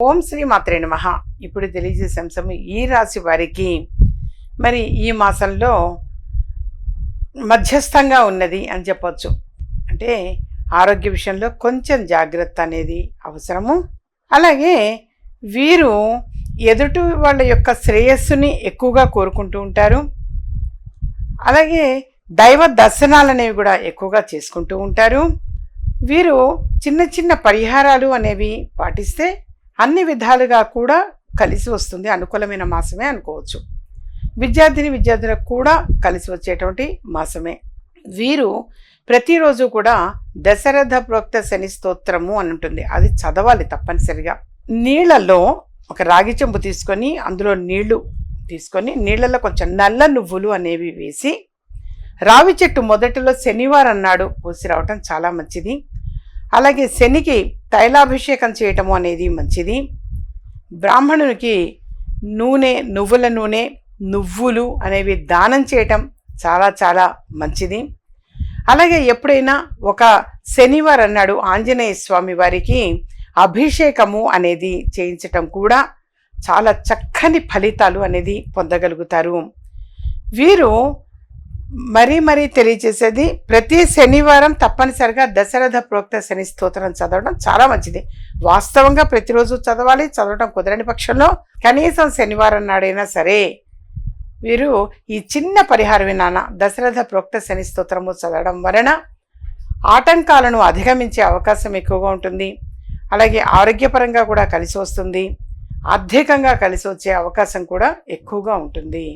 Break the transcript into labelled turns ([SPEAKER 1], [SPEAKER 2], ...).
[SPEAKER 1] ఓం శ్రీ మాత్రే నమః. ఇప్పుడు తెలియజేసే అంశము ఈ రాశి వారికి మరి ఈ మాసంలో మధ్యస్థంగా ఉన్నది అని చెప్పొచ్చు. అంటే ఆరోగ్య విషయంలో కొంచెం జాగ్రత్త అనేది అవసరము. అలాగే వీరు ఎదుటి వాళ్ళ యొక్క శ్రేయస్సుని ఎక్కువగా కోరుకుంటూ ఉంటారు. అలాగే దైవ దర్శనాలు అనేవి కూడా ఎక్కువగా చేసుకుంటూ ఉంటారు. వీరు చిన్న చిన్న పరిహారాలు అనేవి పాటిస్తే అన్ని విధాలుగా కూడా కలిసి వస్తుంది. అనుకూలమైన మాసమే అనుకోవచ్చు. విద్యార్థులకు కూడా కలిసి వచ్చేటువంటి మాసమే. వీరు ప్రతిరోజు కూడా దశరథ ప్రోక్త శని స్తోత్రము అని ఉంటుంది, అది చదవాలి తప్పనిసరిగా. నీళ్లలో ఒక రాగి చెంబు తీసుకొని అందులో నీళ్లు తీసుకొని నీళ్లలో కొంచెం నల్ల నువ్వులు అనేవి వేసి రావి చెట్టు మొదటిలో శనివారం నాడు పోసి రావటం చాలా మంచిది. అలాగే శనికి తైలాభిషేకం చేయటము అనేది మంచిది. బ్రాహ్మణునికి నూనె, నువ్వుల నూనె, నువ్వులు అనేవి దానం చేయటం చాలా చాలా మంచిది. అలాగే ఎప్పుడైనా ఒక శనివారం నాడు ఆంజనేయ స్వామి వారికి అభిషేకము అనేది చేయించటం కూడా చాలా చక్కని ఫలితాలు అనేది పొందగలుగుతారు. వీరు మరీ తెలియజేసేది, ప్రతి శనివారం తప్పనిసరిగా దశరథ ప్రోక్త శని స్తోత్రం చదవడం చాలా మంచిది. వాస్తవంగా ప్రతిరోజు చదవాలి. చదవడం కుదరని పక్షంలో కనీసం శనివారం నాడైనా సరే వీరు ఈ చిన్న పరిహారం వినాన దశరథ ప్రోక్త శని స్తోత్రము చదవడం వలన ఆటంకాలను అధిగమించే అవకాశం ఎక్కువగా ఉంటుంది. అలాగే ఆరోగ్యపరంగా కూడా కలిసి వస్తుంది. ఆర్థికంగా కలిసి వచ్చే అవకాశం కూడా ఎక్కువగా ఉంటుంది.